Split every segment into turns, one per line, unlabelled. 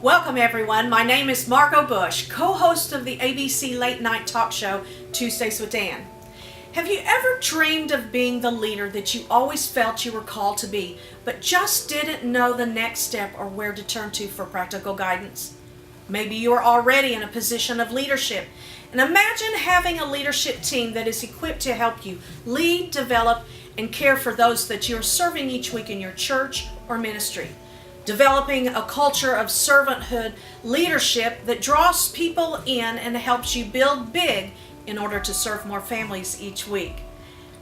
Welcome everyone, my name is Margo Bush, co-host of the ABC Late Night Talk Show, Tuesdays with Dan. Have you ever dreamed of being the leader that you always felt you were called to be, but just didn't know the next step or where to turn to for practical guidance? Maybe you are already in a position of leadership, and imagine having a leadership team that is equipped to help you lead, develop, and care for those that you're serving each week in your church or ministry. Developing a culture of servanthood leadership that draws people in and helps you build big in order to serve more families each week.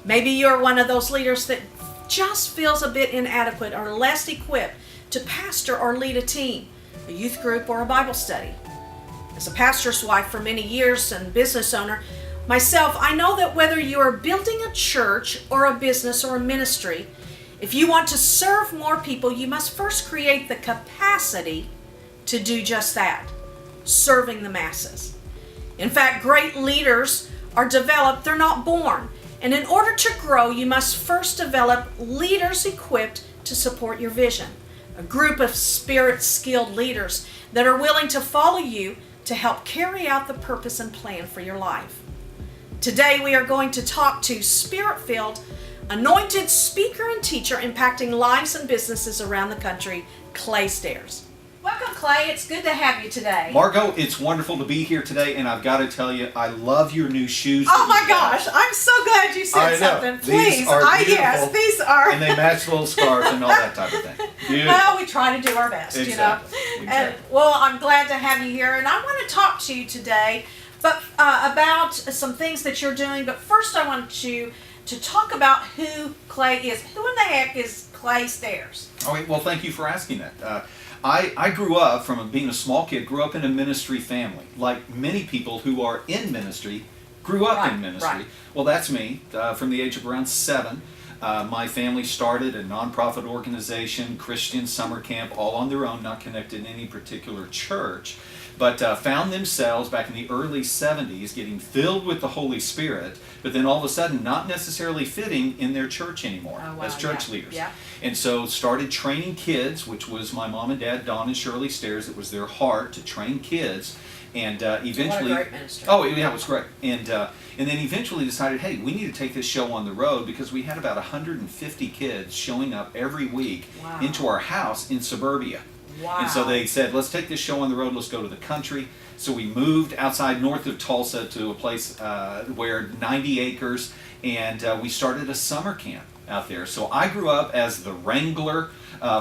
Maybe you're one of those leaders that just feels a bit inadequate or less equipped to pastor or lead a team, a youth group, or a Bible study. As a pastor's wife for many years and business owner, myself, I know that whether you are building a church or a business or a ministry, if you want to serve more people, you must first create the capacity to do just that, serving the masses. In fact, great leaders are developed, they're not born. And in order to grow, you must first develop leaders equipped to support your vision. A group of spirit-skilled leaders that are willing to follow you to help carry out the purpose and plan for your life. Today we are going to talk to spirit-filled, anointed speaker and teacher impacting lives and businesses around the country, Clay Staires. Welcome, Clay. It's good to have you today.
Margo, it's wonderful to be here today, and I've got to tell you, I love your new shoes.
Oh my gosh, I'm so glad you said something. Please,
these are beautiful,
yes, these are.
And they match little scarves and all that type of thing. Beautiful.
Well, we try to do our best,
Exactly.
you know. And well, I'm glad to have you here, and I want to talk to you today, but about some things that you're doing. But first, I want you to talk about who Clay is. Who in the heck is Clay Staires?
All right, well, thank you for asking that. I grew up, from being a small kid, grew up in a ministry family. Like many people who are in ministry, grew up in ministry.
Right.
Well, that's me. From the age of around 7, my family started a nonprofit organization, Christian summer camp, all on their own, not connected to any particular church, but found themselves back in the early 70s getting filled with the Holy Spirit, but then all of a sudden not necessarily fitting in their church anymore as church leaders.
Yeah.
And so started training kids, which was my mom and dad, Don and Shirley Staires. It was their heart to train kids. And eventually...
What a great ministry.
Oh, yeah, it was great. And then eventually decided, hey, we need to take this show on the road, because we had about 150 kids showing up every week into our house in suburbia.
Wow.
And so they said, let's take this show on the road, let's go to the country. So we moved outside north of Tulsa to a place where 90 acres, and we started a summer camp out there. So I grew up as the wrangler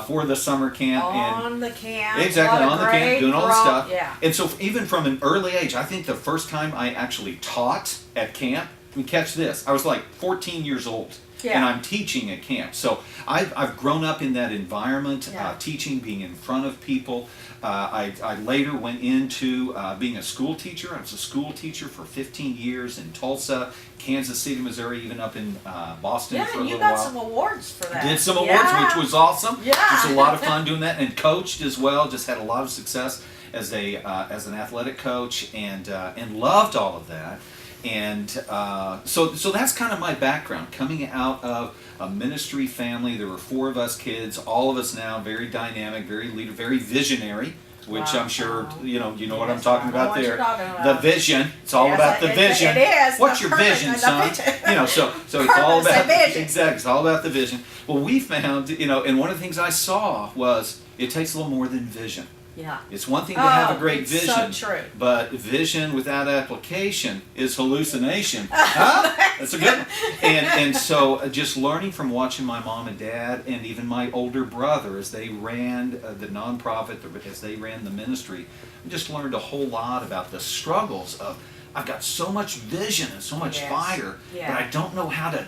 for the summer camp.
On the camp.
Exactly, on the camp, doing all the stuff.
Yeah.
And so even from an early age, I think the first time I actually taught at camp, and catch this, I was like 14 years old.
Yeah.
And I'm teaching at camp. So I've grown up in that environment, teaching, being in front of people. I later went into being a school teacher. I was a school teacher for 15 years in Tulsa, Kansas City, Missouri, even up in Boston for a little while.
Yeah, you got some awards for that.
Did some awards, which was awesome.
Yeah.
It was a lot of fun doing that, and coached as well. Just had a lot of success as an athletic coach, and loved all of that. And so that's kind of my background, coming out of a ministry family. There were 4 of us kids, all of us now very dynamic, very leader, very visionary, which I'm sure you know what I'm talking about there. The vision. It's all about the vision.
It is.
What's your vision, son? You know, so it's all about exactly. It's all about the vision. Well, we found, and one of the things I saw was it takes a little more than vision.
Yeah.
It's one thing to have a great vision,
so true.
but vision without application is hallucination. Huh? That's a good one. And so just learning from watching my mom and dad, and even my older brother as they ran the nonprofit, as they ran the ministry, I just learned a whole lot about the struggles of, I've got so much vision and so much fire, but I don't know how to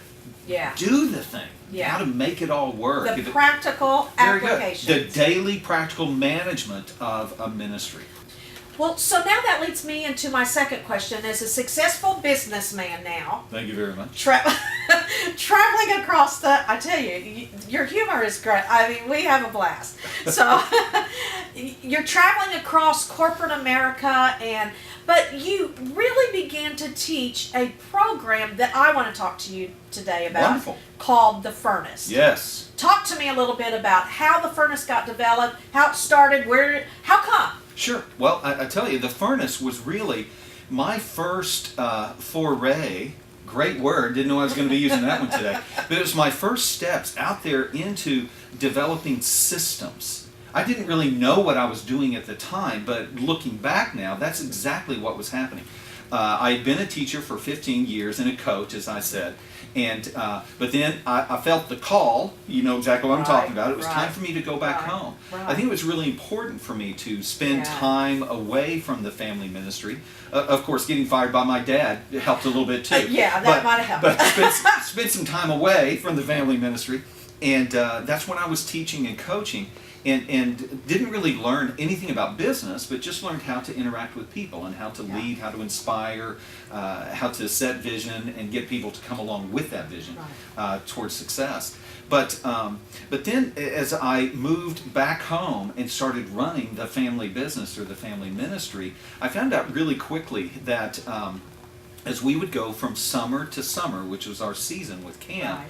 do the thing. How to make it all work.
The practical applications.
The daily practical management of a ministry.
Well, so now that leads me into my second question. As a successful businessman now,
thank you very much.
Traveling across I tell you, your humor is great. I mean, we have a blast. So you're traveling across corporate America, but you really began to teach a program that I want to talk to you today about.
Wonderful.
Called The Furnace.
Yes.
Talk to me a little bit about how The Furnace got developed, how it started, how come?
Sure. Well, I tell you, the furnace was really my first foray. Great word. Didn't know I was going to be using that one today. But it was my first steps out there into developing systems. I didn't really know what I was doing at the time, but looking back now, that's exactly what was happening. I had been a teacher for 15 years and a coach, as I said. And but then I felt the call. You know exactly what I'm talking about. It was time for me to go back home. I think it was really important for me to spend time away from the family ministry. Of course, getting fired by my dad helped a little bit too.
That might have helped.
But spent some time away from the family ministry, and that's when I was teaching and coaching. And didn't really learn anything about business, but just learned how to interact with people and how to lead, how to inspire, how to set vision and get people to come along with that vision towards success. But then as I moved back home and started running the family business or the family ministry, I found out really quickly that as we would go from summer to summer, which was our season with camp,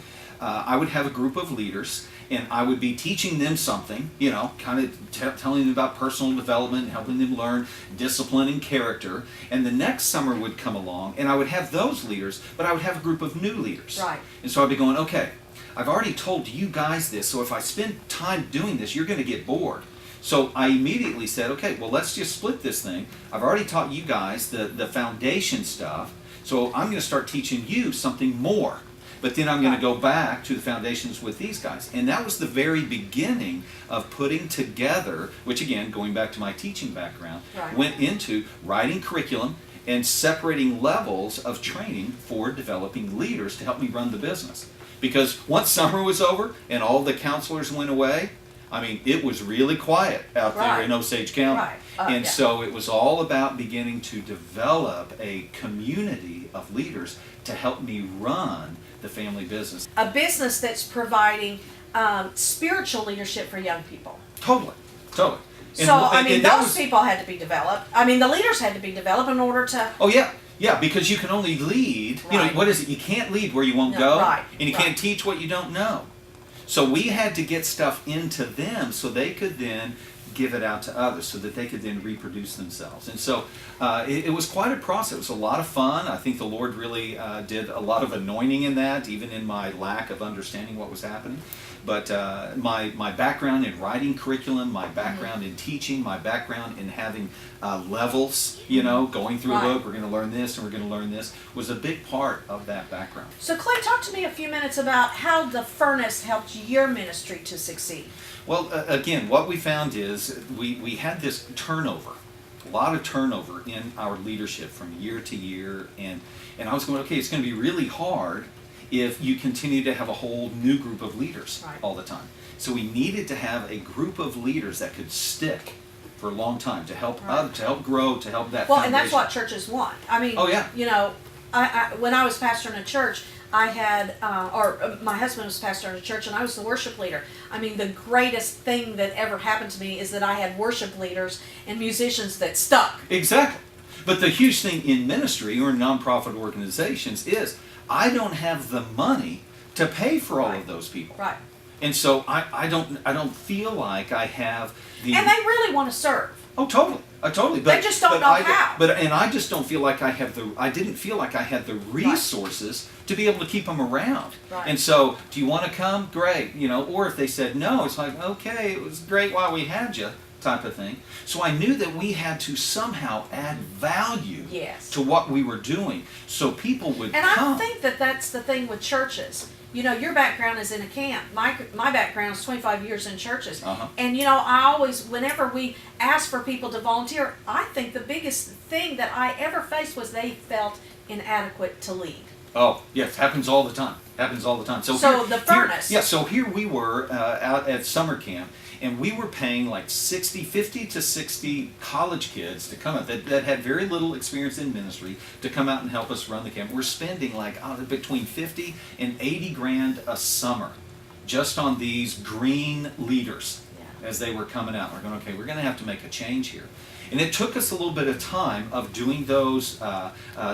I would have a group of leaders, and I would be teaching them something, you know, kind of telling them about personal development, helping them learn discipline and character. And the next summer would come along, and I would have those leaders, but I would have a group of new leaders. And so I'd be going, okay, I've already told you guys this, so if I spend time doing this, you're going to get bored. So I immediately said, okay, well, let's just split this thing. I've already taught you guys the foundation stuff, so I'm going to start teaching you something more. But then I'm going to go back to the foundations with these guys. And that was the very beginning of putting together, which again, going back to my teaching background, went into writing curriculum and separating levels of training for developing leaders to help me run the business. Because once summer was over and all the counselors went away, I mean, it was really quiet out there in Osage County. And so it was all about beginning to develop a community of leaders to help me run the family business.
A business that's providing spiritual leadership for young people.
Totally. And,
so, I mean, those people had to be developed. I mean, the leaders had to be developed in order to...
Oh, yeah. Yeah, because you can only lead, you know, what is it? You can't lead where you won't go, and you can't teach what you don't know. So we had to get stuff into them so they could then give it out to others, so that they could then reproduce themselves. And so it was quite a process. It was a lot of fun. I think the Lord really did a lot of anointing in that, even in my lack of understanding what was happening. But my background in writing curriculum, my background in teaching, my background in having levels, you know, going through a book, we're going to learn this and we're going to learn this, was a big part of that background.
So Clay, talk to me a few minutes about how the furnace helped your ministry to succeed.
Well, again, what we found is we had this turnover, a lot of turnover in our leadership from year to year, and I was going, okay, it's going to be really hard if you continue to have a whole new group of leaders all the time. So we needed to have a group of leaders that could stick for a long time to help others, to help grow, to help that foundation.
And that's what churches want. I mean, you know, I when I was pastoring a church, I had, my husband was pastoring a church, and I was the worship leader. I mean, the greatest thing that ever happened to me is that I had worship leaders and musicians that stuck.
Exactly. But the huge thing in ministry or in nonprofit organizations is I don't have the money to pay for all of those people. And so I don't feel like I have the...
And they really want to serve.
Oh, totally. Totally.
They just don't know how.
And I just don't feel like I didn't feel like I had the resources to be able to keep them around. And so, do you want to come? Great. You know, or if they said no, it's like, okay, it was great while we had you, type of thing. So I knew that we had to somehow add value to what we were doing so people would come.
And I think that that's the thing with churches. You know, your background is in a camp. My background is 25 years in churches. And, you know, I always, whenever we ask for people to volunteer, I think the biggest thing that I ever faced was they felt inadequate to lead.
Oh, yes, happens all the time. So
the furnace.
So here we were out at summer camp, and we were paying like 50 to 60 college kids to come out that had very little experience in ministry to come out and help us run the camp. We're spending like between 50 and 80 grand a summer just on these green leaders. as they were coming out. We're going, okay, we're going to have to make a change here. And it took us a little bit of time of doing those,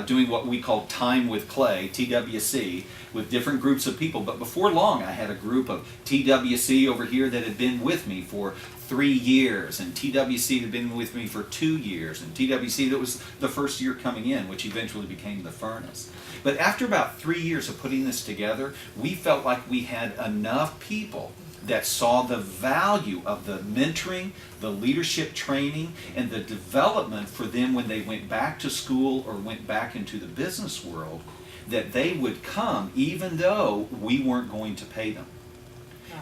doing what we call Time with Clay, TWC, with different groups of people. But before long, I had a group of TWC over here that had been with me for 3 years, and TWC that had been with me for 2 years, and TWC that was the first year coming in, which eventually became the Furnace. But after about 3 years of putting this together, we felt like we had enough people that saw the value of the mentoring, the leadership training, and the development for them when they went back to school or went back into the business world, that they would come even though we weren't going to pay them.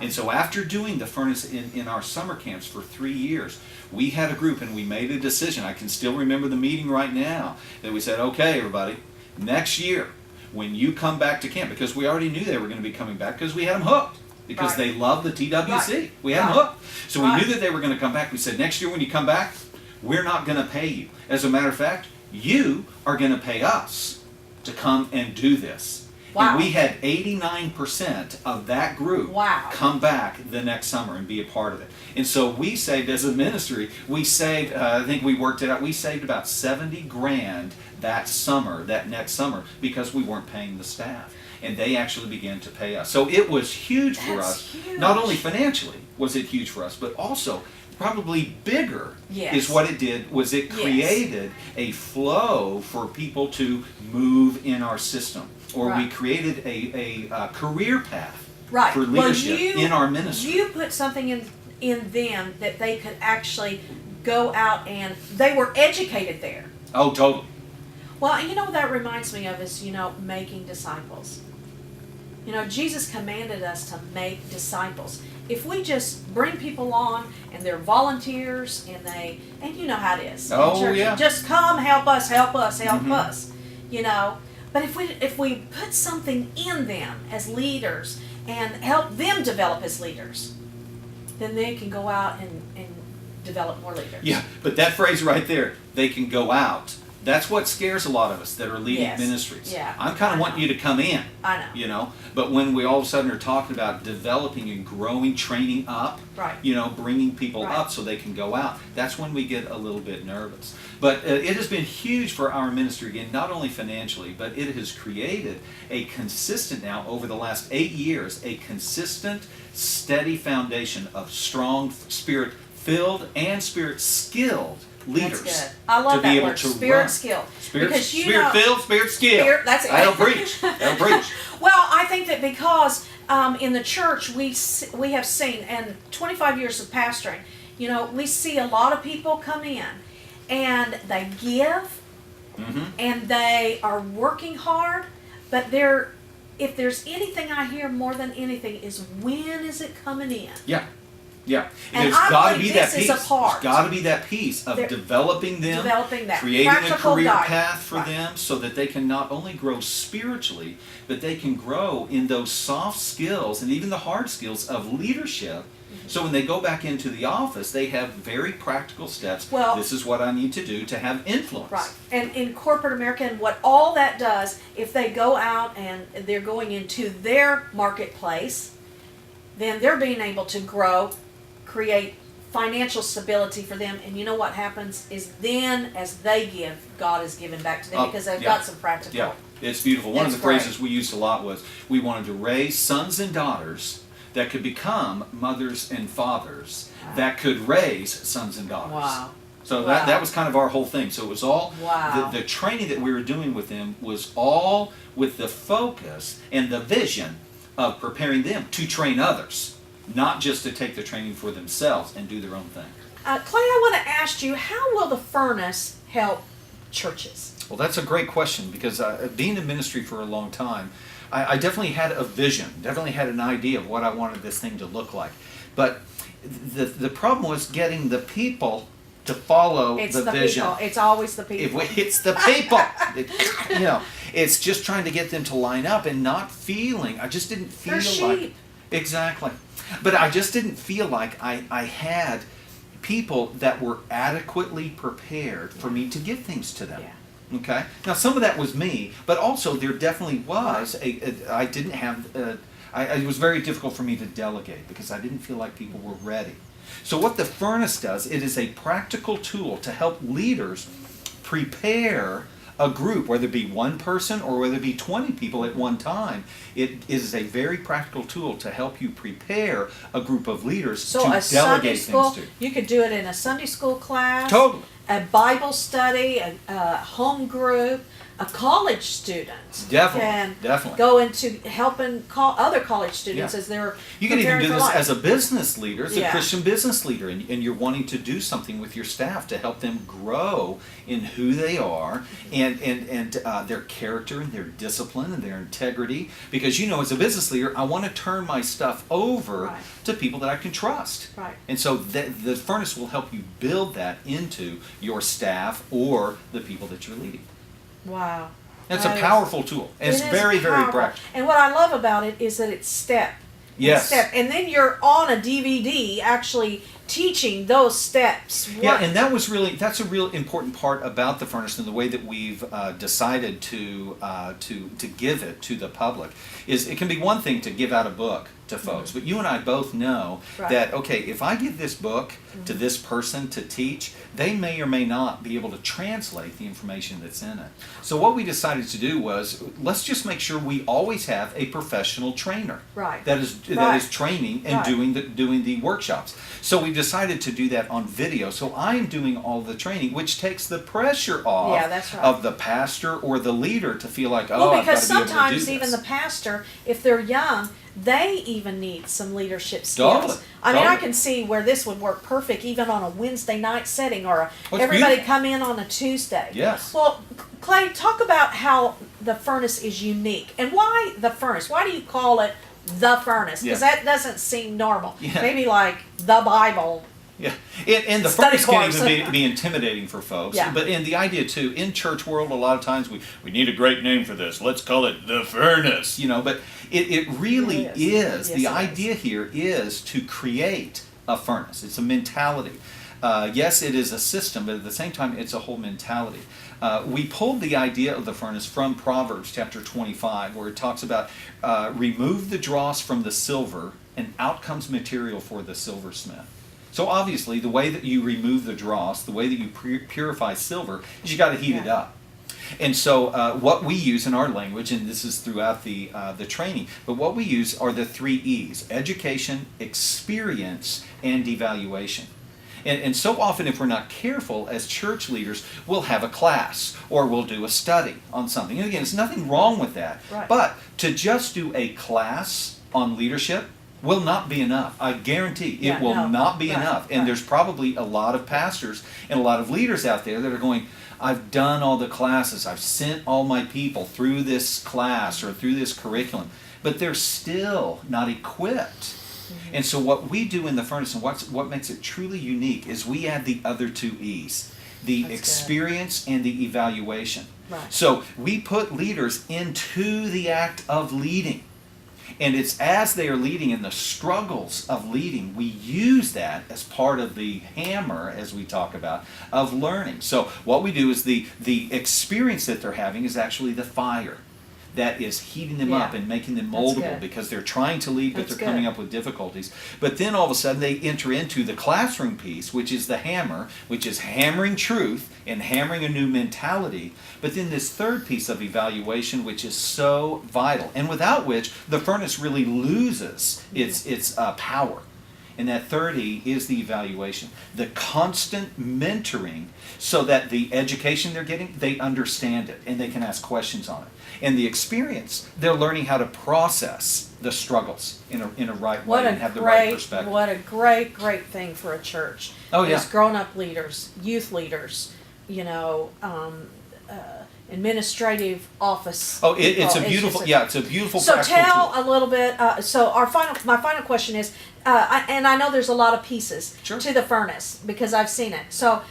And so after doing the Furnace in our summer camps for 3 years, we had a group and we made a decision. I can still remember the meeting right now, that we said, okay, everybody, next year, when you come back to camp, because we already knew they were going to be coming back because we had them hooked. Because they love the TWC. Right. We had them hooked. So we knew that they were going to come back. We said, next year when you come back, we're not going to pay you. As a matter of fact, you are going to pay us to come and do this. Wow. And we had 89% of that group come back the next summer and be a part of it. And so we saved, as a ministry, we saved, I think we worked it out, we saved about 70 grand that summer, that next summer, because we weren't paying the staff. And they actually began to pay us. So it was huge for us. Huge. Not only financially was it huge for us, but also probably bigger is what it did, was it created a flow for people to move in our system. Or we created a career path for leadership in our ministry.
You put something in them that they could actually go out and they were educated there.
Oh, totally.
Well, you know what that reminds me of is, making disciples. Jesus commanded us to make disciples. If we just bring people on and they're volunteers and you know how it is.
Oh,
church,
yeah.
Just come, help us, help us, help us. But if we put something in them as leaders and help them develop as leaders, then they can go out and develop more leaders.
Yeah, but that phrase right there, they can go out. That's what scares a lot of us that are leading ministries.
Yeah,
I'm kind of wanting you to come in.
I know.
But when we all of a sudden are talking about developing and growing, training up, bringing people up so they can go out, that's when we get a little bit nervous. But it has been huge for our ministry, again, not only financially, but it has created a consistent, now over the last 8 years, a consistent, steady foundation of strong, Spirit-filled and Spirit-skilled leaders.
That's good. I love that word, Spirit-skilled.
Spirit-filled, Spirit-skilled.
That's it.
That'll preach. That'll preach.
Well, I think that because in the church we have seen, and 25 years of pastoring, we see a lot of people come in and they give and they are working hard, but if there's anything I hear more than anything is, when is it coming in?
Yeah, and
and
there's got to be that piece.
There's
got to be that piece of developing them,
that
creating a career
diet.
path for them, so that they can not only grow spiritually, but they can grow in those soft skills and even the hard skills of leadership. So when they go back into the office, they have very practical steps.
Well,
this is what I need to do to have influence.
Right. And in corporate America, and what all that does, if they go out and they're going into their marketplace, then they're being able to grow, create financial stability for them. And you know what happens is then as they give, God is giving back to them because they've got some practical.
Yeah, it's beautiful. One of the phrases we used a lot was, we wanted to raise sons and daughters that could become mothers and fathers that could raise sons and daughters.
Wow.
So that was kind of our whole thing. So it was all, the training that we were doing with them was all with the focus and the vision of preparing them to train others, not just to take the training for themselves and do their own thing.
Clay, I want to ask you, how will the Furnace help churches?
Well, that's a great question, because being in ministry for a long time, I definitely had a vision, definitely had an idea of what I wanted this thing to look like. But the problem was getting the people to follow the vision.
People. It's always the people.
It's the people. It's just trying to get them to line up and not feeling. I just didn't feel like exactly. But I just didn't feel like I had people that were adequately prepared for me to give things to them.
Yeah.
Okay. Now some of that was me, but also there definitely was I didn't have. It was very difficult for me to delegate because I didn't feel like people were ready. So what the furnace does, it is a practical tool to help leaders prepare a group, whether it be one person or whether it be 20 people at one time. It is a very practical tool to help you prepare a group of leaders
So
to
a Sunday
delegate
school,
things to.
you could do it in a Sunday school class,
Totally.
a Bible study, a home group, a college student.
Definitely, definitely.
Go into helping other college students as they're
You can even
preparing
do
for
this
life.
as a business leader, as a
Yeah.
Christian business leader, and you're wanting to do something with your staff to help them grow in who they are and their character and their discipline and their integrity. Because as a business leader, I want to turn my stuff over
Right.
to people that I can trust.
Right.
And so the furnace will help you build that into your staff or the people that you're leading.
Wow.
It's
That
a
is-
powerful tool. And it's
It is
very, very
powerful.
practical.
And what I love about it is that it's step.
Yes.
Step. And then you're on a DVD actually teaching those steps.
Yeah, and that's a real important part about the furnace and the way that we've decided to give it to the public is it can be one thing to give out a book to folks, but you and I both know
Right.
that, okay, if I give this book to this person to teach, they may or may not be able to translate the information that's in it. So what we decided to do was, let's just make sure we always have a professional trainer
Right.
that is training and
Right.
doing the workshops. So we decided to do that on video. So I'm doing all the training, which takes the pressure off
Yeah, that's right.
of the pastor or the leader to feel like,
Well,
I've got
because
to be able to do
sometimes
this.
even the pastor, if they're young, they even need some leadership skills.
Totally.
I mean, I
Totally.
can see where this would work perfect even on a Wednesday night setting or
Well, it's
everybody
beautiful.
come in on a Tuesday.
Yes.
Well, Clay, talk about how the furnace is unique and why the furnace. Why do you call it the furnace? Because
Yeah.
that doesn't seem normal.
Yeah.
Maybe like the Bible.
Yeah, and the
Study
furnace can
course.
even be intimidating for folks.
Yeah.
But the idea too, in church world, a lot of times we need a great name for this. Let's call it the furnace. But it really
It
is.
is.
The
Yes, it
idea here is to create a furnace. It's a mentality. Yes, it is a system, but at the same time, it's a whole mentality. We pulled the idea of the furnace from Proverbs chapter 25, where it talks about remove the dross from the silver, and out comes material for the silversmith. So obviously, the way that you remove the dross, the way that you purify silver, is you got to heat it up. And so what we use in our language, and this is throughout the training, but what we use are the 3 E's: education, experience, and evaluation. And so often, if we're not careful as church leaders, we'll have a class or we'll do a study on something. And again, there's nothing wrong with that.
Right.
But to just do a class on leadership will not be enough. I guarantee it will not be enough. And there's probably a lot of pastors and a lot of leaders out there that are going, I've done all the classes, I've sent all my people through this class or through this curriculum, but they're still not equipped. And so what we do in the furnace and what makes it truly unique is we add the other 2 E's, the
That's
experience and the evaluation.
Right.
So we put leaders into the act of leading. And it's as they are leading in the struggles of leading, we use that as part of the hammer, as we talk about, of learning. So what we do is the experience that they're having is actually the fire that is heating them up and making them
That's
moldable
good.
because they're trying to lead, but
That's
they're coming
good.
up with difficulties. But then all of a sudden they enter into the classroom piece, which is the hammer, which is hammering truth and hammering a new mentality. But then this third piece of evaluation, which is so vital, and without which the furnace really loses its power. And that third E is the evaluation, the constant mentoring so that the education they're getting, they understand it and they can ask questions on it. And the experience, they're learning how to process the struggles in a right way and have the right perspective.
What a great thing for a church.
Oh, yeah.
Is grown-up leaders, youth leaders, administrative office.
Oh, it's a
people.
beautiful,
just
it's a beautiful
So
practical
tell
tool.
a little bit. So my final question is, and I know there's a lot of pieces
Sure.
to the furnace because I've seen it. So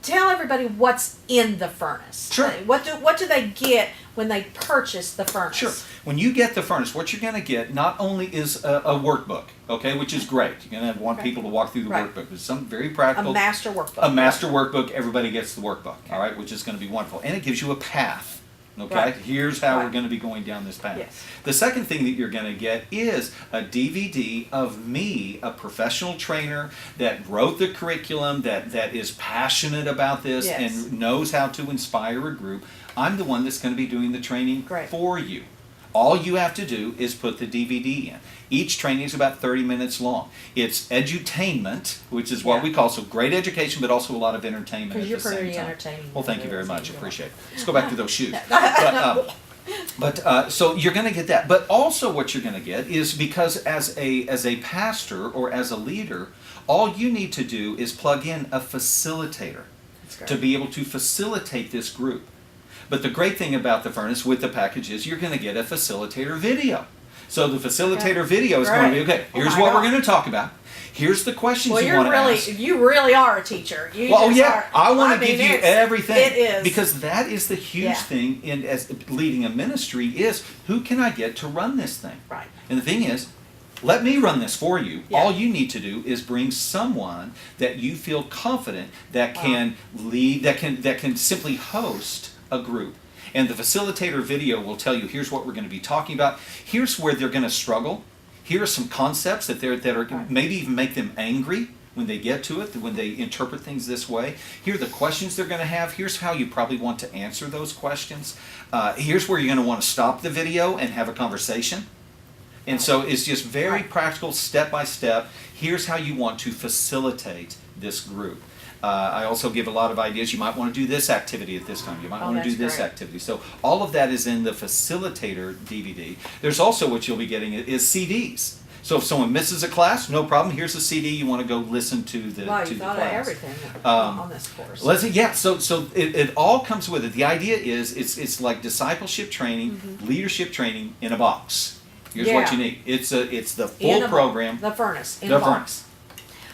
tell everybody what's in the furnace.
Sure.
What do they get when they purchase the furnace?
Sure. When you get the furnace, what you're going to get not only is a workbook, okay, which is great. You're going to want people to walk through the
Right.
workbook. It's something very practical.
A master workbook.
A master workbook. Everybody gets the workbook, all right, which is going to be wonderful. And it gives you a path Okay,
Right.
here's how we're
Right.
going to be going down this path.
Yes.
The second thing that you're going to get is a DVD of me, a professional trainer that wrote the curriculum, that is passionate about this
Yes.
and knows how to inspire a group. I'm the one that's going to be doing the training
Great.
for you. All you have to do is put the DVD in. Each training is about 30 minutes long. It's edutainment, which is what
Yeah.
we call, so great education, but also a lot of entertainment at
Because you're
the same
pretty
time.
entertaining.
Well, thank you very
Everything
much.
you do.
Appreciate it. Let's go back to those shoes. But so you're going to get that. But also what you're going to get is, because as a pastor or as a leader, all you need to do is plug in a facilitator to be able to facilitate this group. But the great thing about the furnace with the package is you're going to get a facilitator video. So the facilitator video is going to be, okay, here's what we're going to talk about. Here's the questions you want to ask.
You really are a teacher. You
Well,
just
yeah,
are.
I want to give you everything.
It is.
Because that is the huge thing in as leading a ministry is, who can I get to run this thing?
Right.
And the thing is, let me run this for you.
Yeah.
All you need to do is bring someone that you feel confident that can lead, that can simply host a group. And the facilitator video will tell you, here's what we're going to be talking about. Here's where they're going to struggle. Here are some concepts that are maybe even make them angry when they get to it, when they interpret things this way. Here are the questions they're going to have. Here's how you probably want to answer those questions. Here's where you're going to want to stop the video and have a conversation. And so it's just very practical, step by step. Here's how you want to facilitate this group. I also give a lot of ideas. You might want to do this activity at this time. You might want to do this activity. So all of that is in the facilitator DVD. There's also what you'll be getting is CDs. So if someone misses a class, no problem. Here's a CD. You want to go listen to the
Wow,
to
you
the
thought
class.
of everything on this course.
Let's see, yeah. So it all comes with it. The idea is it's like discipleship training, leadership training in a box. Here's what you need. It's the full program.
The furnace.
The furnace.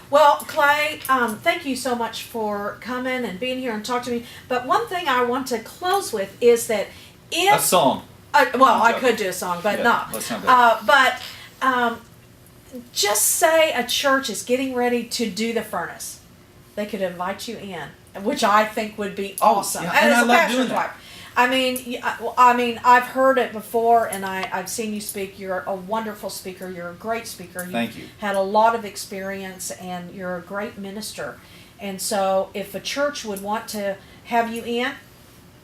Well, Clay, thank you so much for coming and being here and talking to me. But one thing I want to close with is that if...
A song.
I could do a song, but no.
Let's not do
But just say a church is getting ready to do the furnace. They could invite you in, which I think would be awesome.
Yeah,
And
and
as
I
a
love
pastor's
doing that.
wife. I mean, I've heard it before, and I've seen you speak. You're a wonderful speaker. You're a great speaker.
Thank you.
Had a lot of experience, and you're a great minister. And so, if a church would want to have you in,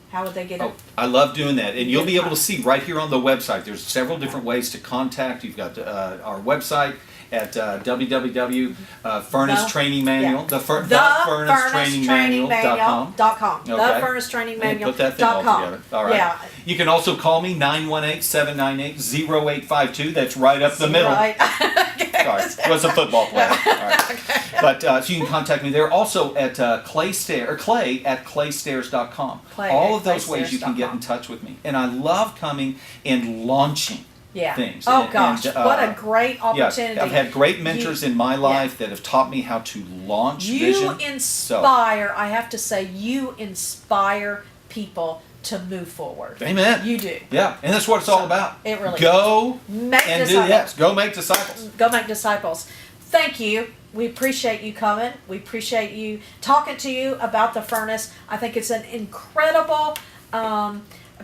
how would they get it?
I love doing that. And you'll be able to see right here on the website. There's several different ways to contact. You've got our website at www. Furnace Training Manual. The Furnace Training Manual.com.
The Furnace Training Manual.
Put that thing all together. All right.
Yeah.
You can also call me 918-798-0852. That's right up the middle.
Right.
Sorry, it was a football player. All right. But so you can contact me there. Also at Clay at claystairs.com. All of those ways you can get in touch with me. And I love coming and launching things.
Oh
and,
gosh, what a great opportunity.
Yeah, I've had great mentors in my life that have taught me how to launch vision.
You inspire, I have to say, you inspire people to move forward.
Amen.
You do.
Yeah, and that's what it's all about.
It really
Go
make
and
disciples.
Go make disciples.
Go make disciples. Thank you. We appreciate you coming. We appreciate you talking to you about the furnace. I think it's an incredible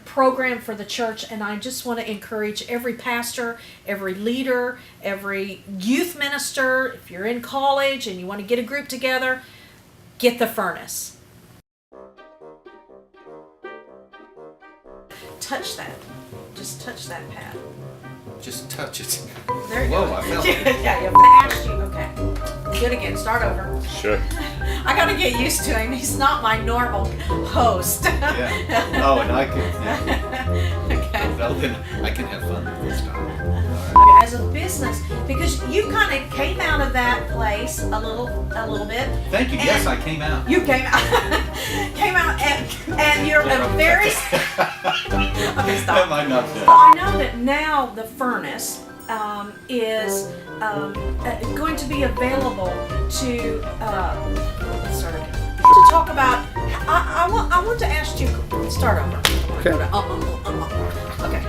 program for the church, and I just want to encourage every pastor, every leader, every youth minister, if you're in college and you want to get a group together, get the furnace. Touch that. Just touch that pad.
Just touch it.
There you
Whoa,
go.
I felt
Yeah, you mashed you. Okay. Do it again. Start over.
Sure.
I gotta get used to him. He's not my normal host.
Yeah. Oh, and I can. Yeah.
Okay.
Well, then I can have fun this time.
As a business, because you kind of came out of that place a little bit.
Thank you. Yes, I came out.
You came out, and you're a very. Okay, stop.
That might not fit.
Well, I know that now the furnace is going to be available to talk about. I want to ask you. Start over.
Okay.
Okay.